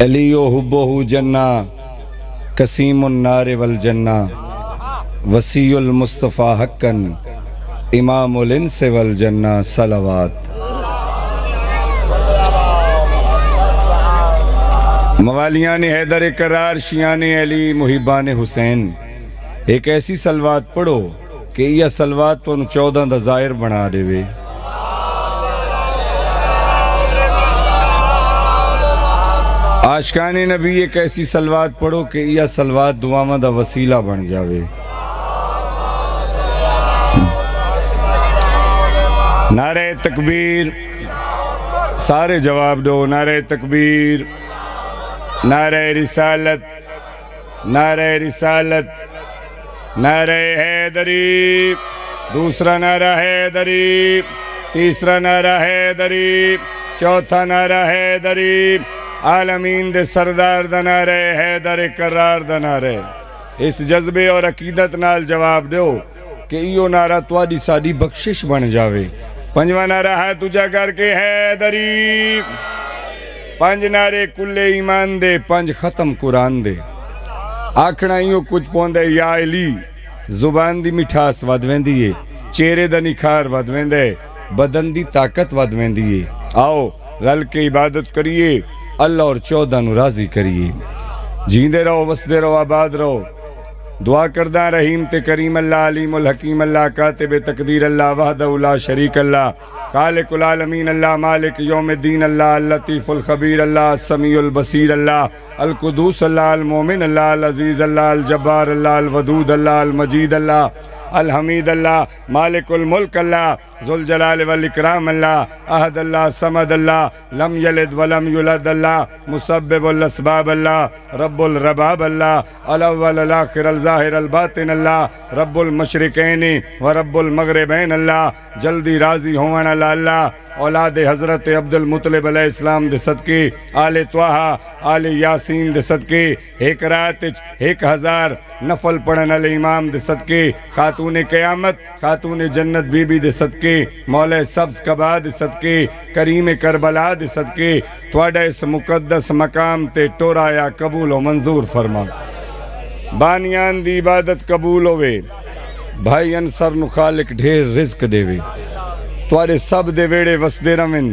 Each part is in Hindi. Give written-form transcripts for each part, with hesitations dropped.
अलियो हुब्बोहु जन्ना कसीमुन नारे वल जन्ना वसीउल मुस्तफ़ा हक्कन इमामुल इंस वल जन्ना सलावत। मवालियान हैदर करार शियान अली मुहिबान हुसैन, एक ऐसी सलवात पढ़ो कि यह सलवात तो 14 दा ज़ाहिर बना देवे। आशिकाने नबी एक ऐसी सलवात पढ़ो कि यह सलवात दुआवां दा वसीला बन जावे। नारे तकबीर, सारे जवाब दो। नारे तकबीर, नारे रिसालत, नारे रिसालत, नारे हैदरी। दूसरा नारा हैदरी, तीसरा नारा हैदरी, चौथा नारा हैदरी। आलमीन दे सरदार दा नारा हैदर करार दा नारा। इस जज्बे और अकीदत नाल जवाब दो कि इयो नारा तुहाडी साडी बख्शिश बन जावे। पंजवा नारा है तुझा करके हैदरी। पंज नारे कुल्ले ईमान दे, पंज खत्म कुरान दे। आखना इयो कुछ पौंदा या अली, जुबान दी मिठास वध वेंदी है, चेहरे दा निखार वध वेंदा है, बदन दी ताकत वध वेंदी है। आओ रल के इबादत करिए, अल्लाह और 14 नु राजी करिए। जींदे रहो, वसदे रहो, आबाद रहो। दुआ करदा रहीम ते करीम अल्लाह, अलीमुल हकीम अल्लाह, कातिब तकदीर अल्लाह, वहदहु ला शरीक अल्लाह, खालिकुल आलमीन अल्लाह, मालिक यौमिद्दीन अल्लाह, अल लतीफुल खबीर अल्लाह, समीउल बसीर अल्लाह, अल कुदूस अल्लाह, अल मोमिन अल्लाह, अल अजीज अल्लाह, अल जब्बार अल्लाह, अल वदूद अल्लाह, अल मजीद अल्लाह, अल हमीद अल्लाह, मालिकुल मुल्क अल्लाह, ज़ुल जलाल वल इकराम अल्लाह, अहद अल्लाह, समद अल्लाह, लम यलिद वलम युलद अल्लाह, मुसब्बिबुल अस्बाब अल्लाह, रब्बुल रबाब अल्लाह, अल अव्वल अल आखिर अल ज़ाहिर अल बातिन अल्लाह, रब्बुल मशरिकैनि व रब्बुल मगरिबैन अल्लाह। जल्दी राजी होवण अल्लाह, औलाद हज़रत अब्दुल मुत्तलिब अलैहिस्सलाम दे सदके, आले त्वाहा, आले यासीन दे सदके, एक रात 1000 नफल पढ़न वाले इमाम दे सदके, खातून क़यामत, खातून जन्नत बीबी दे सदके, मौला सब्ज़ कबा दे सदके, करीम करबला दे सदके, तुहाडा इस मुकद्दस मकाम ते टोराया कबूल व मंजूर फरमा। बानियान दी इबादत कबूल होवे। भाई अंसर नु खालिक ढेर रिज़्क देवे। तुहाडे सब दे वेड़े वसदे रवन।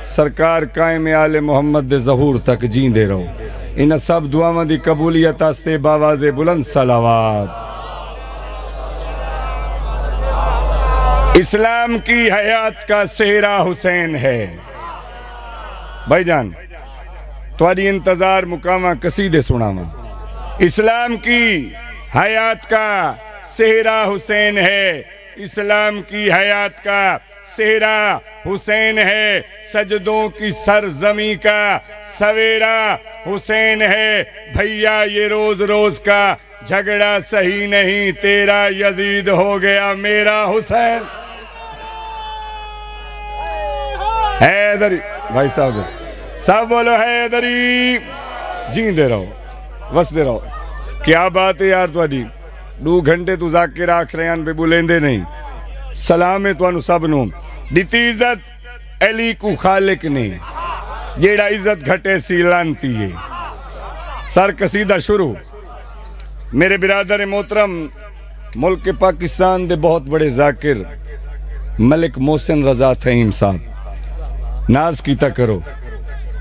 सरकार कायम आले मोहम्मद दे ज़हूर तक जींदे रहो। इन सब दुआवां दी कबूलियत आस्ते बावाज़े बुलंद सलावत। इस्लाम की हयात का सेहरा हुसैन है। भाईजान तुहाडी इंतजार मुकामा कसीदे सुनावा। इस्लाम की हयात का सेहरा हुसैन है। इस्लाम की हयात का सेहरा हुसैन है। सजदों की सरजमी का सवेरा हुसैन है। भैया ये रोज रोज का झगड़ा सही नहीं, तेरा यजीद हो गया मेरा हुसैन। हैदरी भाई साहब सब बोलो हैदरी। जींदे रहो, वसदे रहो। क्या बात है यार तुहाडी। 2 घंटे तू जाकिर आख रहे हैं बे बुलेंदे नहीं। सलाम है तुहानू सब नू। दिती इज्जत अली को खालिक ने, जेड़ा इज्जत घटे सी लानती है। सर कसीदा शुरू। मेरे बिरादर मोहतरम, मुल्क पाकिस्तान दे बहुत बड़े जाकिर मलिक मोहसिन रजा थईम साहब, नाज कीता करो,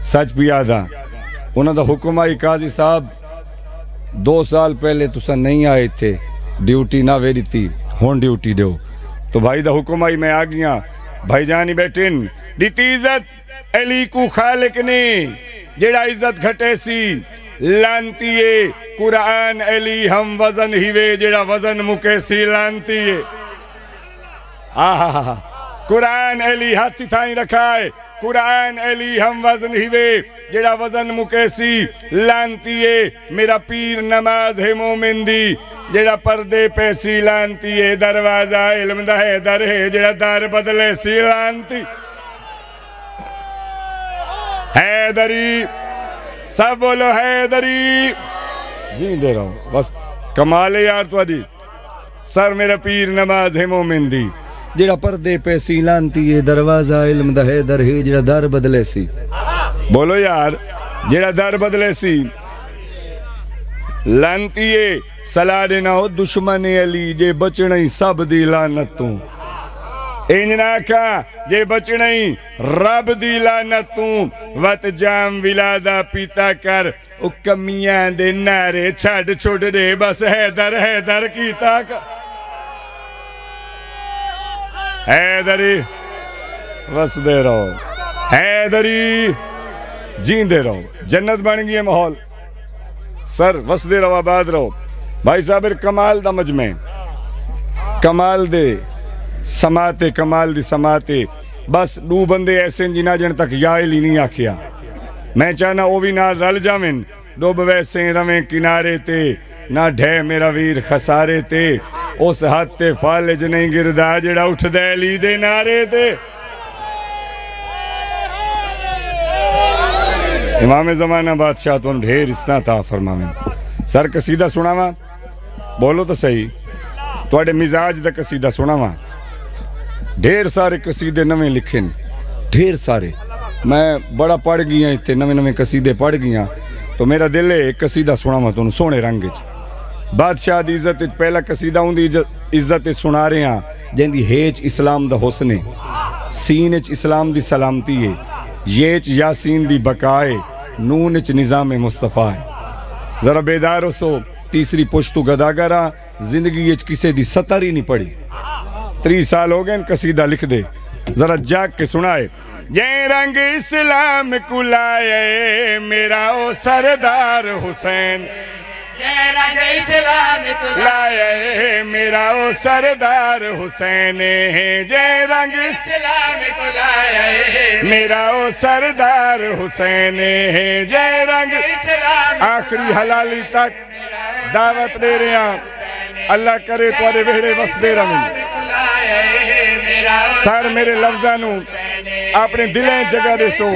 सच भी याद आ। उन्होंने हुक्म आई काजी साहब 2 साल पहले तुसा नहीं आए थे, ड्यूटी ना वेरी थी, हुण ड्यूटी दो। तो भाई दा हुक्म आई, मैं आ गया। भाईजान ही बैठिन। दिती इज्जत अली को खालिक ने, जेड़ा इज्जत घटे सी लानती है। कुरान अली हम वजन ही वे, जेड़ा वजन मुके सी लानती है। आहा कुरान अली हाथी थाई रखा है। कुरान अली हम वजन ही वे, जेड़ा वजन मुकेसी लानती है। मेरा पीर नमाज है मोमिन दी, जेड़ा पर्दे पे सी लानती है। दरवाजा इल्म दा है दर है, जेड़ा दर बदले सी लानती। हैदरी सब बोलो हैदरी। जींदे रहो बस। कमाल है यार तुहाडी। सर मेरा पीर नमाज है मोमिन दी, जेड़ा पर्दे पे सी लानती है। दरवाजा इल्म दा है दर है, जेड़ा दर बदले सी। बोलो यार जेड़ा दर बदले सी लानतीए सलाह देना हो दुश्मन अली जे बचना ही सब दी लानत तू इंज ना आखा जे बचना ही रब दी लानत तू वत जाम विलादा पीता कर ओ कमियां दे नारे छड़ छुड़ दे बस हैदर कीता कर हैदरी वसदे रहो हैदरी जींदे रहो जन्नत बन गई है माहौल सर वसदे रहो आबाद रहो भाई साहब कमाल दा मजमे कमाल दे समाते कमाल दी समाते बस दो बंदे ऐसे जिन्ना जन तक याइल ही नहीं आखिया मैं चाहना वो भी ना रल जावें डुब वैसे रवें किनारे ते ना ढे मेरा वीर खसारे ते उस हाथ ते फालज नहीं गिरदा जेड़ा उठदा अली दे नारे ते इमाम ज़माना बादशाह तुम ढेर इस्ना था फरमावें सर कसीदा सुनावा बोलो तो सही थोड़े मिजाज दा कसीदा सुनावा ढेर सारे कसीदे नवे लिखे ढेर सारे मैं बड़ा पढ़ गया इतने नवे नवे कसीदे पढ़ गया तो मेरा दिल है एक कसीदा सुनावा तुम सोने रंग च बादशाह दी इज्जत पहला कसीदा उनकी इज्जत सुना रहे हैं जिंदी हेच इस्लाम दा हुस्न सीन च इस्लाम दी सलामती है ये च यासीन दी बकाए नून च निज़ाम मुस्तफ़ा है जरा बेदार सो तीसरी पुश्तु गदागरा जिंदगी किसी दी सतर ही नहीं पड़ी 30 साल हो गए कसीदा लिख दे जरा जाग के सुनाए ये रंग इस्लाम कुलाए मेरा ओ सरदार हुसैन लाए मेरा ओ सरदार हुसैन जय रंग इस्लाम को लाए मेरा ओ सरदार हुसैन जय रंग इस्लाम आखिरी हलाली तक दावत दे रहे हैं अल्लाह करे तुहाडे वेहड़े वसदे रहें सर मेरे लफ्ज़ां नू अपने दिलें जगह दे सो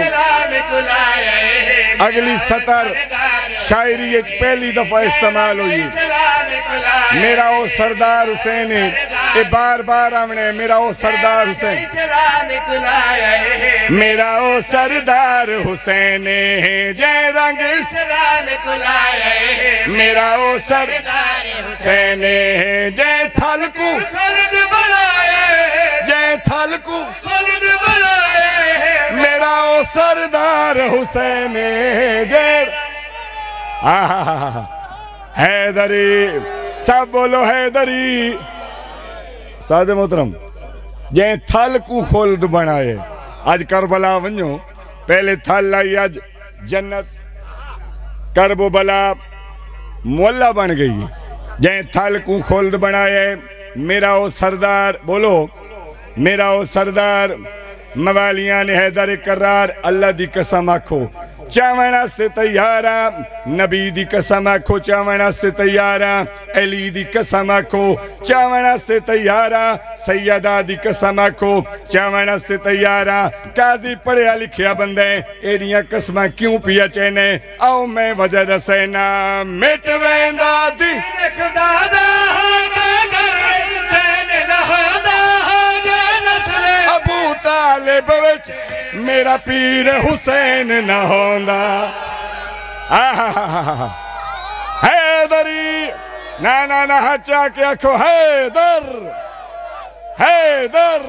अगली सतर शायरी पहली दफा इस्तेमाल हुई मेरा ओ सरदार हुसैन ये बार बार आमने मेरा ओ सरदार हुसैन मेरा ओ सरदार हुसैन जय रंग मेरा ओ सरदार हुसैन जय थलकू जय थलकू मेरा ओ सरदार हुसैन जय हैदरी सब बोलो हैदरी सादे मोहतरम जै थल को खुल्द बनाए आज करबला वनो पहले थल आई आज जन्नत करबो बला मोहल्ला बन गई जै थल को खुल्द बनाए मेरा ओ सरदार बोलो मेरा ओ सरदार मवालिया ने हैदर करार अल्लाह दी कसम आखो चावण वास्ते तैयार नबी दी कसम आखो चावण वास्ते तैयार अली दी कसम आखो चावण वास्ते तैयार सैयदा दी कसम आखो चावण वास्ते तैयार काजी पढ़िया लिखिया बंदे एडियां कसमां क्यों पिया चैने आओ मैं वजह दसैना मिट वेंदा दी खुदा दा अबू तालिब विच मेरा पीर हुसैन न होंदा हैदरी ना ना ना हचा के आखो हैदर हैदर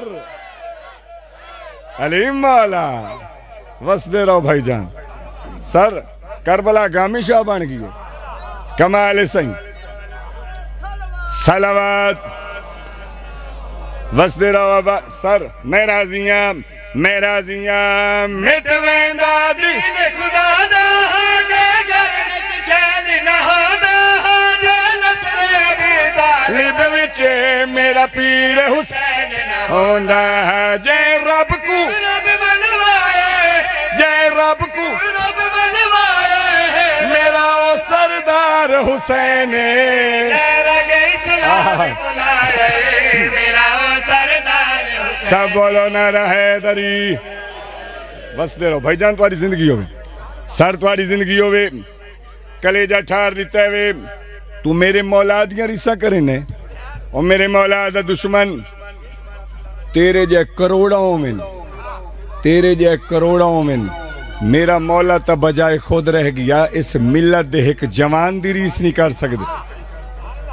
अली मौला वसदे रहो भाईजान सर करबला गामी शाह बन गई कमाल सही सलावत वसदे रहो सर मैं राजियां मिट वेंदा दीन खुदा दा घर विच चैन न होंदा नसरे तालिब विच मेरा पीर हुसैन न होंदा जय रब को रब बनवाए जय रब को रब बनवाए मेरा ओ सरदार हुसैन मेरा ओ सरदार सब बोलो ना रहे दरी बस दे रहो भाईजान तुम्हारी जिंदगी होवे सर तुम्हारी जिंदगी होवे कलेजा ठार दिता है तू मेरे मौला दियां रिसा करे ने और मेरे मौला दा दुश्मन तेरे जे करोड़ों में मेरा मौला तो बजाए खुद रह गया, इस मिलत दे एक जवान दी रीस नहीं कर सकते।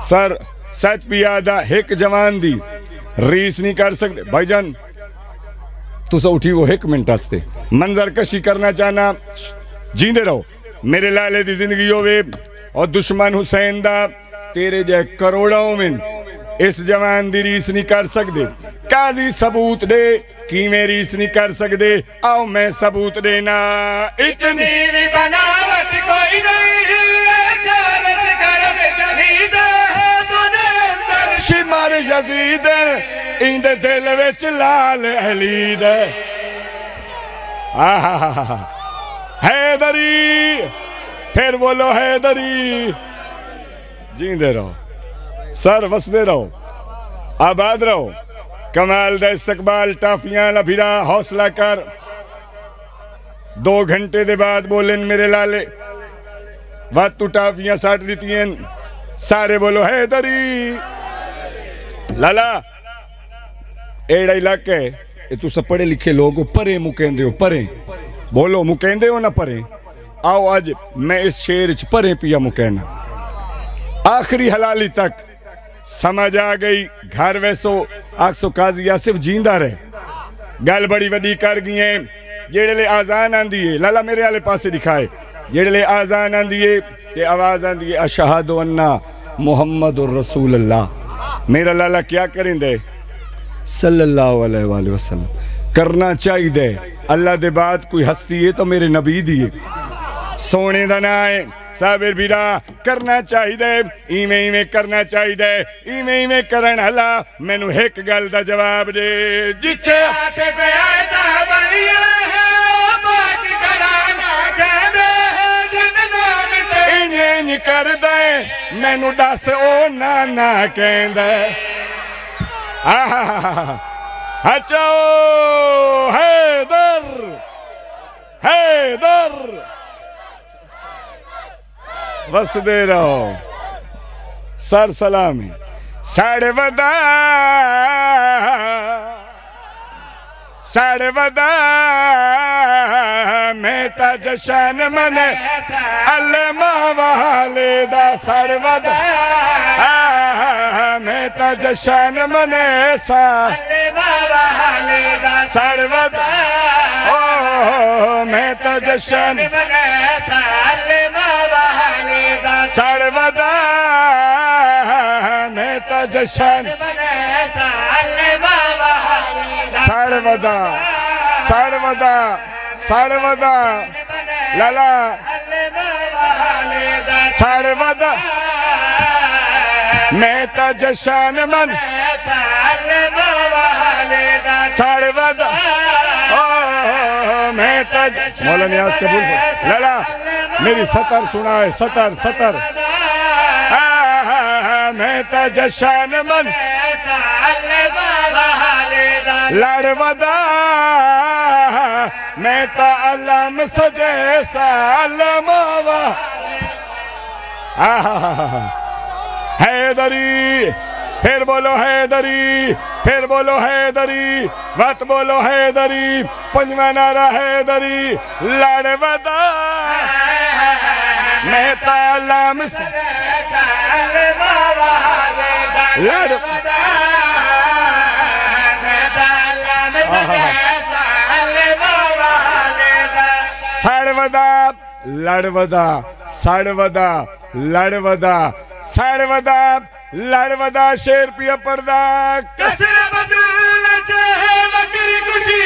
सर सच भी याद आ, एक जवान दी रीस नहीं कर सकते। भाईजान तुसा उठी वो एक मिनट आस्ते मंजर कशी करना चाहना, जींदे रहो मेरे लाले दी जिंदगी होवे और दुश्मन हुसैन दा तेरे जै करोड़ों में इस जवान दी रीस नहीं कर सकते। काजी सबूत दे कि मैं रीस नहीं कर सकते। आओ मैं सबूत देना, इतनी भी बनावट कोई नहीं, शिमर यजीद इंदे दिल विच लाल अली दे। हैदरी, फिर बोलो हैदरी। जींदे रहो सर, वसदे रहो, आबाद रहो। कमाल दा इस्तकबाल, टाफियां लभिरा, हौसला कर। 2 घंटे दे बाद बोलन मेरे लाले, वत तू टाफियां साट दितियां, सारे बोलो हैदरी। लाला एड़ा इलाका है, ये तुस पढ़े लिखे लोग परे मुकेंदे हो, परे बोलो मुकेंदे हो ना परे। आओ आज मैं इस शेर च परे पिया मुकैना, आखिरी हलाली तक समझ आ गई। घर वैसो आखसो काजी आसिफ जींदा रहे, गल बड़ी वडी कर गई है। जेड़े आजान आंदी है, लाला मेरे आले पासे दिखाए, जेड़े आजान आंदी है ते आवाज आंदी है अशहदु अन्ना मुहम्मदुर रसूलुल्लाह। मेरा लाला क्या करेंदे सल्लल्लाहु अलैहि वसल्लम करना चाहिए। अल्लाह दे बाद कोई हस्ती है तो मेरे नबी दी है, सोने दा ना है। साबिर बिरा करना चाहिए, इवें इवें करना चाहिए, इवें इवें करन हला। मैनू एक गल दा जवाब दे, जिथे आसे पे आयता बनिया है बात कराना कहंदे जिन नाम ते इंज इंज करदे, मैनू दस ओ नाना कहंदे। अच्छा हैदर, हैदर वसदे रहो। सर सलामी साढ़े वदा, साढ़े वदा मैं ता जशन मने अल्लामा वाले दा। साढ़े वदा मैं ता जशन मने सा अल्लामा वाले दा। साढ़े वदा ओ मैं ता जशन मने सा अल्लामा वाले दा। साढ़े वदा मैं ता जशन मने सा अल्लामा वाले दा। साढ़े वदा, साढ़े वदा, साढ़े वदा लाला साढ़े वदा मैं ता जशन मन साढ़े वदा मैं ता मौला नियाज कबूल। लाला मेरी सतर सुना है, सतर सतर। मैं ता जशन मन लड़ वदा मैं ता अलम सजे सालमावा। हैदरी, फिर बोलो हैदरी, फिर बोलो हैदरी, मत बोलो हैदरी। पंजवा नारा हैदरी, लड़ वदा मैं ता अलम लड़ वदा सड़वदा लड़वदा सड़वदा लड़वदा सड़वदा लड़वदा शेर पिया पर्दा कसर बदल चाहे बकरी कुछी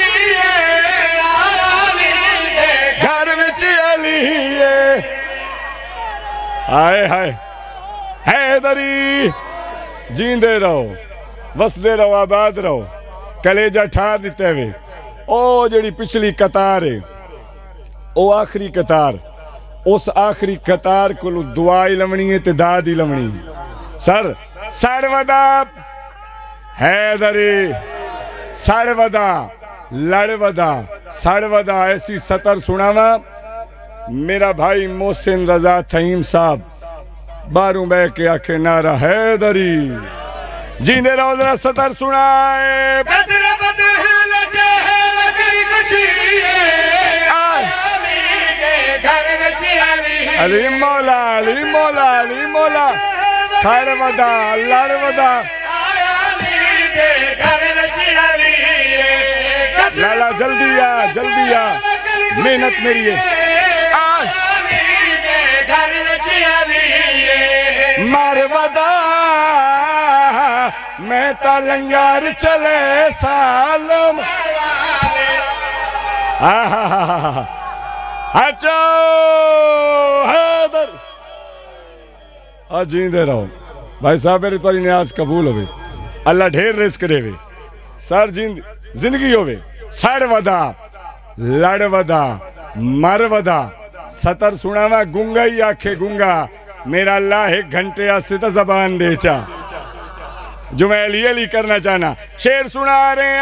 घर विच अली हाय हाय। हैदरी जींदे रहो, वसदे रहो, आबाद रहो। कलेजा ठार दिते वे। ओ जड़ी पिछली कतार है, ओ आखिरी कतार, उस आखिरी कतार को दुआ ही लवनी है ते दाद ही लवनी। सर सड़वदा हैदरी, सड़वदा लड़वदा सड़वदा ऐसी सतर सुनावा। मेरा भाई मोहसिन रजा थईम साहब बारू बह के आखे नारा हैदरी। जींदे रहो जरा सतर सुनाए। अली मौला अली मौला अली मौला साड़ वदा लड़ वदा लाला जल्दी आ मेहनत मेरी है मार वदा मैं ता लंगार चले सालम अच्छा हैदर जींदे रहो भाई साहब मेरी तुम्हारी न्याज कबूल होवे अल्लाह ढेर रिस्क देवे सर जिंदगी होवे सड़ वदा लड़ वदा मर वदा सतर सुनावा गुंगा ही आखे गुंगा मेरा अल्लाह 1 घंटे आस्ते तो जबान दे चा जो मैं अली करना चाहना शेर सुना रहे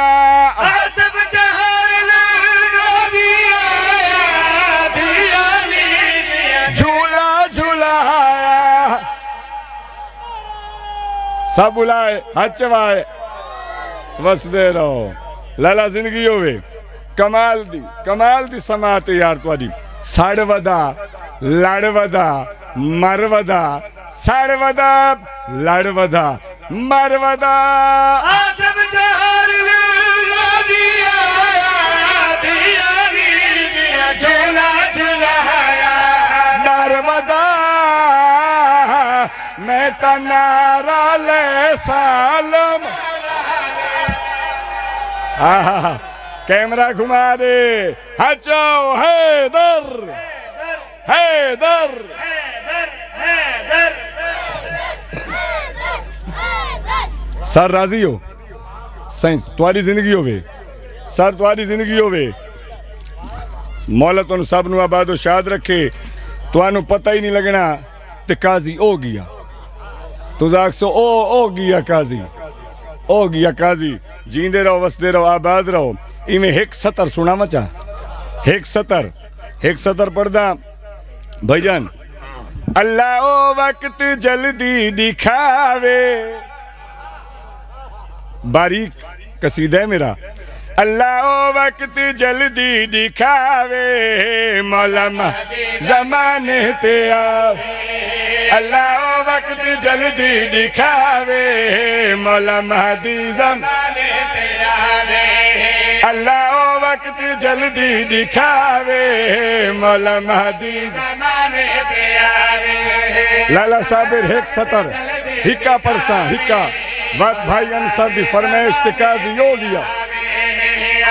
झूला झूलाया सब बुलाए हाथ चवाए बस दे रहो लाला जिंदगी होवे कमाल दी समात यार तुआरी सड़ वदा लड़ वदा मर वदा सड़ वदा लड़ वदा मर वदा डर वदा मैं तनारा ले सालम कैमरा घुमा दे हचो हैदर हैदर सर राजी हो साइंस तुम्हारी जिंदगी होवे सर तुम्हारी जिंदगी होवे मौला तुम सब नु आबाद शाद रखे तुहानू पता ही नहीं लगना ते काजी ओ गया तुझ आखसो ओ गया काजी जींदे रहो वसदे रहो आबाद रहो इमें 1 सतर सुना मचा 1 सतर पढ़दा भाईजान अल्लाह ओ वक्त जल्दी दिखावे बारीक कसीदा है मेरा अल्लाह ओ वक्त जल्दी दिखावे मौलम जमाने ते आवे अल्लाह ओ वक्त जल्दी दिखावे मौलम जमाने ते आवे अल्लाह ओ वक्त जल्दी दिखावे मौलम जमाने ते आवे लाला साबिर 1 सतर हिक्का परसा हिक्का बात भाई अंसर दी फरमाइश ते काजी हो गया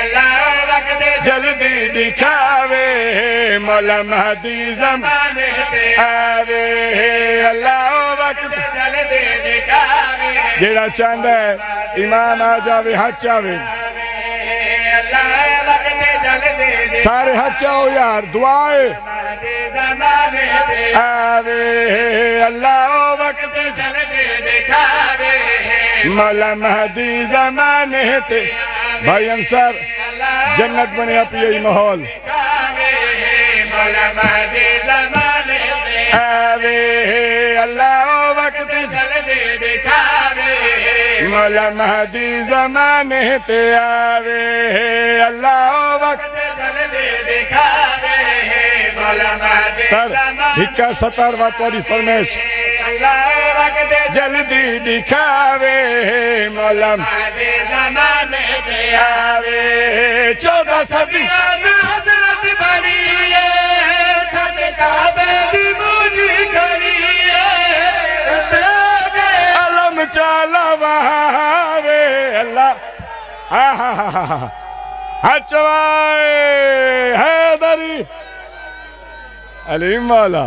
अल्लाह वक्त जल्दी दिखावे मौला महदी ज़माने पे आवे अल्लाह वक्त जल्दी दिखावे जेड़ा चांदा है इमाम आ जावे हाथ चावे अल्लाह वक्त जल्दी सारे हाथ चाओ यार दुआए आवे अल्लाह वक्त जल्दी दिखावे मौला महदी ज़माने ते भाई अंसर जन्नत बने पिए माहौल मौला महदी ज़माने ते आवे अल्लाह वक्त जल्दी दिखावे मौला महदी ज़माने ते आवे अल्लाह वक्त जल्दी दिखावे सर हिक्का सतर वाली फरमाइश जल्दी दिखावे मौला ज़माने पे आवे 14 सदी हज़रत बड़ी है छत काबे दी मूजी खड़ी है अलम चलावे अल्लाह हचवाए हैदरी अली मौला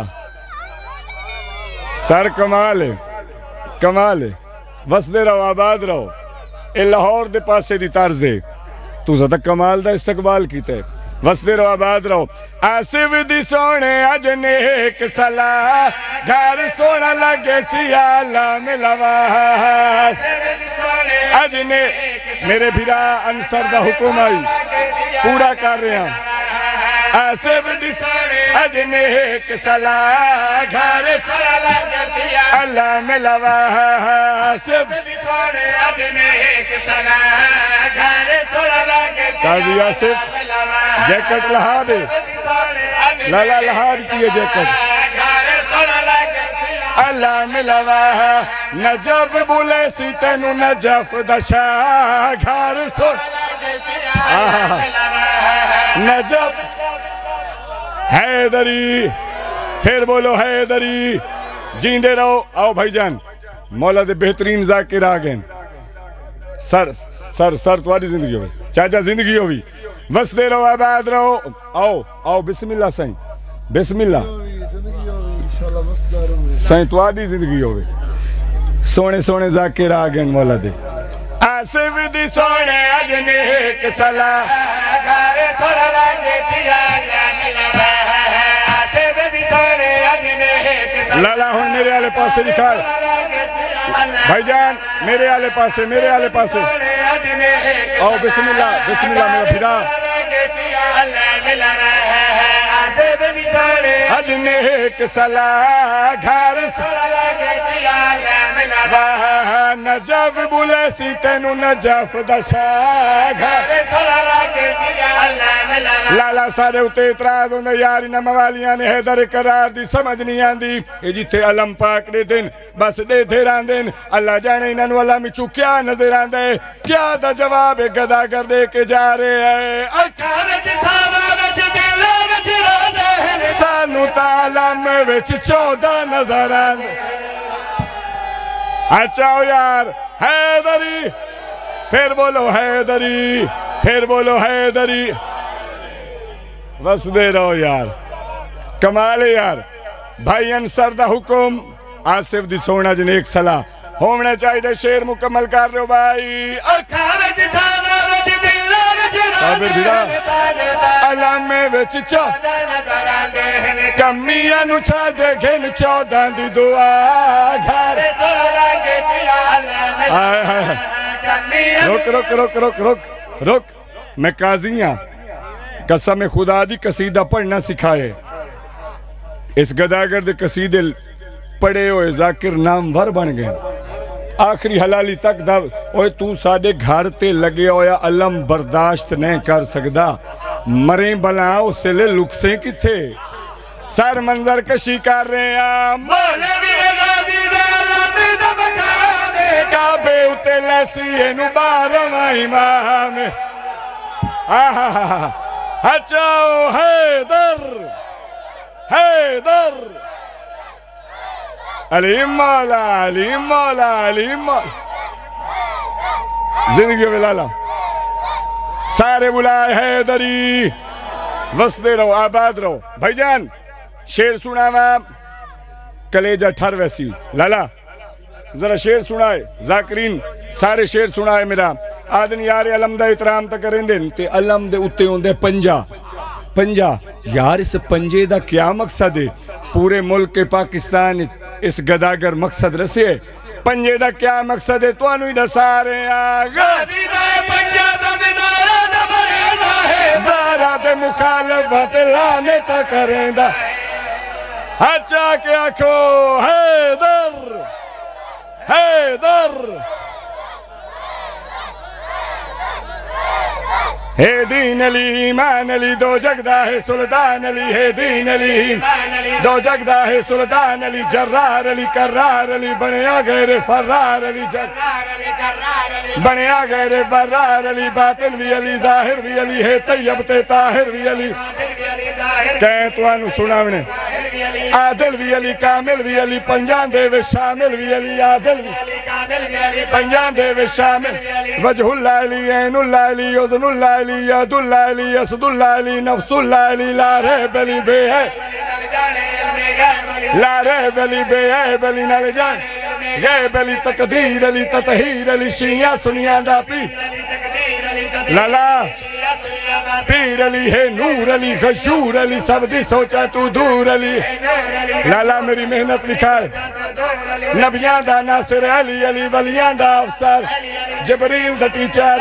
सर कमाल है वसदे रहो आबाद रहो ए लाहौर दे पासे दी तर्ज है तू ज़्यादा कमाल दा इस्तकबाल कीता है वसदे रहो आबाद रहो आसिफ दी सोने अज नेक सलाह घर सोना लगे सियाला मिलवास अज ने मेरे भिरा अंसर दा हुक्म आई पूरा कर रहे हैं आसिफ दी सोने अज नेक सलाह घर सोना लगे सियाला अल्लाह मिलवास दी सोने अज नेक सलाह घर सोना लगे काजी आसिफ जैकेट लहा दे लाला लहा दी जैकेट अल्लाह मिलवा नजफ बुले सी तेनू नजफ दशा घर सुन नजफ हैदरी फिर बोलो हैदरी जींदे रहो। आओ भाईजान मौला दे बेहतरीन जाकिर आ गए सर सर सर तुम्हारी जिंदगी हो चाचा जिंदगी हो भी वसदे रहो आबाद रहो। आओ आओ बिस्मिल्लाह सही बिस्मिल्लाह सही तुम्हारी जिंदगी हो सोने सोने जाकिर आ गए मौला दे आसिफ दी सोने अजने एक सला गारे छोड़ा लागे सियाला मिलवा आसिफ दी सोने अजने एक सला लाला हुन मेरे वाले पास लिखा है भाईजान मेरे वाले पासे आओ बिस्मिल्लाह बिस्मिल्लाह मेरा फिरा अजने एक सला घर नजफ बुले सी तेनू नजफ दशा घर लाला सारे उत्ते इतराज होंदे यार इन्हां मवालियां ने हैदर करार दी समझ नहीं आंदी ये जिथे अलम पाक दे दिन बस देते रहंदे अल्लाह जाने इन्हां नू अल्लाह मिचू क्या नजर आंदा है क्या दा जवाब गदा कर दे के जा रहे हैं अखां विच सावा विच दिल विच रोंदे हैं सानू तालम विच 14 नजर आंदे। अच्छा यार हैदरी फिर बोलो हैदरी बस दे रहो यार कमाल है यार भाई अंसर दा हुक्म आसिफ दी सोना जने एक सलाह होना चाहिए शेर मुकम्मल कर रहे हो भाई कमियां नु छाड़ घेन 14 दी दुआ घर रुक रुक रुक रुक रुक रुक मैं काजी हां कसम खुदा दी कसीदा पढ़ना सिखाए इस गदागर दे कसीदे पढ़े हुए जाकिर नामवर बन गए आखिरी हलाली तक दब ओए तू साडे घर ते लगे होया अलम बर्दाश्त नहीं कर सकदा मरे भला उसले लुकसे किथे सर मंजर कशी कर रहे काबे उते लैसी एनु 12वां इमाम अच्छा हैदर अली मौला जिंदगी में लाला सारे बुलाए हैदरी वसदे रहो आबाद रहो भाईजान शेर सुनावा कलेजा ठर वैसी लाला जरा शेर सुनाए जाकरीन सारे शेर सुनाए मेरा आदन यार अलम दा इतराम तक करेंदे ते अलम दे उत्ते होंदे पंजा यार इस पंजे दा क्या मकसद है पूरे मुल्क के पाकिस्तान इस गदागर मकसद रसे पंजे दा क्या मकसद है तुहानू ही दसा रहे ज़ारा दे मुखालफत लाने ता करेंदा अच्छा के आखो हैदर हे दीन अली ईमान अली दो जगदा है सुल्तान अली है दीन अली दो जगदा है सुल्तान अली जर्रार अली करार अली बनया गए रे फर्रार अली बनया गए रे फर्रार अली बातिल भी अली जाहिर भी अली है तैयब ते ताहिर भी अली कह तुहानू सुनावने आदिल भी अली कामिल भी अली पंजां दे विच शामिल भी अली आदिल भी पंजां दे विच शामिल वजहुल्लाह अली ऐनुल्लाह अली उज़नुल्लाह अली यादुल्लाह अली असदुल्लाह अली नफ्सुल्लाह अली ला रहब अली बेहै ला रहब अली बेहैब अली नाल जान गैब अली तकदीर अली ततहीर अली शिया सुनिया दा पी लाला पीर अली है नूर अली गशूर अली सब दी सोचा तू दूर अली लाला मेरी मेहनत लिखा है नबियां दा नासिर अली अली वलियां दा अफसर जबरील दा टीचर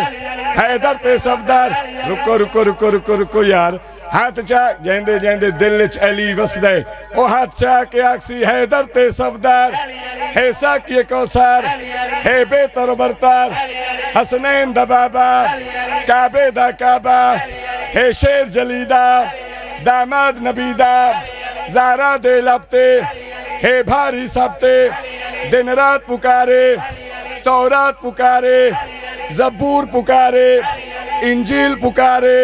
हैदर ते सफदार रुको रुको रुको रुको रुको यार हाथ चा जेंदे जेंदे दिल च अली वसदे ओ हाथ चा के आक्सी हैदर ते सफदार है साकी कौसर है बेतर बरतार हसनैन दा बाबा काबे दा काबा है शेर जलीदा दामाद नबीदा ज़ारा दे लपते हे भारी सबते दिन रात पुकारे, तौरात पुकारे, ज़बूर पुकारे, इंजील पुकारे,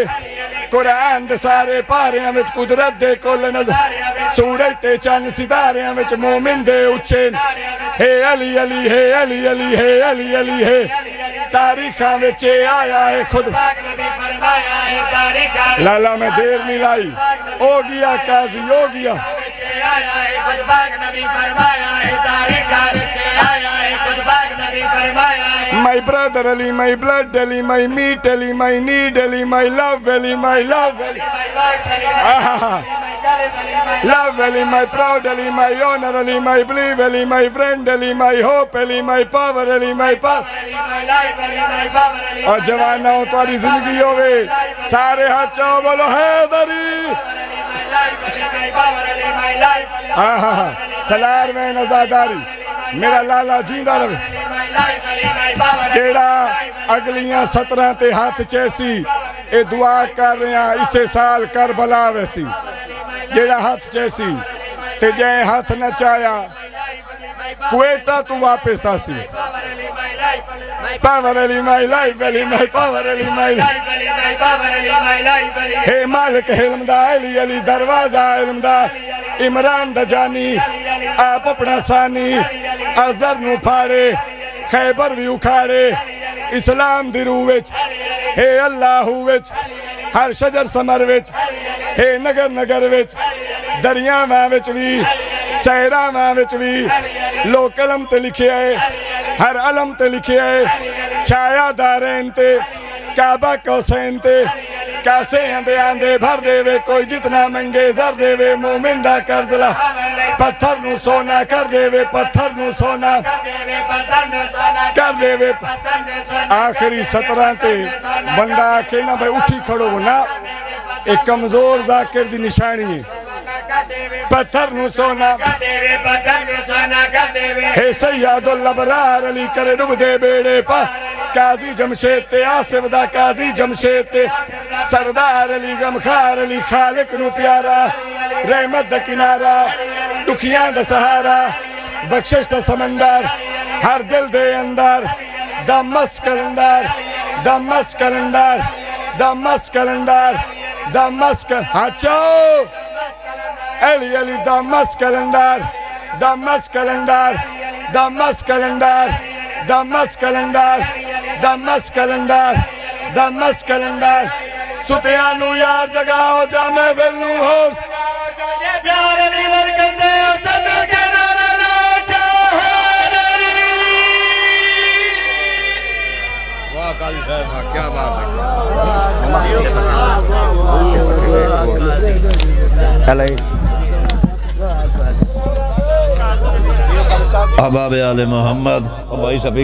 कुरान दे सारे पारियां विच कुदरत दे कुल नज़र, सूरज ते चंद सितारियां विच मोमिन दे उच्चे, हे अली अली, हे अली अली, हे अली अली, हे तारीखां विच आया है खुद। लाला मैं देर नहीं लाई, हो गया काजी हो गया। My brother Ali, my blood Ali, my meat Ali, my need Ali, my love Ali, my love Ali, love Ali, my proud Ali, my honor Ali, my belief Ali, my friend Ali, my hope Ali, my power Ali, my power। और जवानों तुम्हारी जिंदगी होवे, सारे हाथ चाओ बोलो हैदरी। सलार में नजादारी, मेरा लाला जींदा रहे। केड़ा अगलियां 17 ते हाथ चैसी, ए दुआ कर रहे हैं इसे साल करबला वैसी। जेड़ा हाथ चैसी ते जै हाथ न चाया क्वेटा तू वापस आसी। Power Ali my life Ali, my power Ali my life. हे मालिक इल्मदा अली अली, दरवाजा इल्मदा इमरान दा जानी, आप अपना सानी अजहर नू फाड़े, खैबर भी उखाड़े, इस्लाम दी रूह विच, हे अल्लाह विच, हर शजर समर विच, हे नगर नगर विच, दरियावां विच भी, सहरावां विच भी, लोग कलम ते लिखे है, हर अलम ते लिखे है, छाया दारैन ते, काबा कौसैन ते, कैसे आंदे आंदे भर देवे, कोई जितना मंगे जर देवे, मोमिन दा कर्जला पत्थर नू सोना कर देवे, पत्थर नू सोना कर देवे। आखिरी 17 ते बंदा आखे ना भाई उठी खड़ो ना, एक कमजोर जाकिर दी निशानी है। पत्थर नू सोना हे सैयदुल अबरार अली करे डुब दे बेड़े पा, काजी जमशेद ते आसिफ दा काजी जमशेद ते, सरदार अली गमखार अली खालिक नू प्यारा, रहमत दा किनारा, दुखियां दा सहारा, बख्शिश दा समंदर, हर दिल दे अंदर दमस कलंदर, दमस कलंदर, दमस कलंदर, दमस कल हाचो अली अली, दमस कलंदर, दमस कलंदर, दमस कलंदर, दमस कलंदर, दमस कलंदर, दमस कलंदर। सुतिया नू यार जगाओ जा महफिल नू होर, प्यार अली वर करदे ओ सब के नारा नाचा हैदरी। वाह काजी साहब क्या बात है। हेलो अहबाब आले मोहम्मद भाई सभी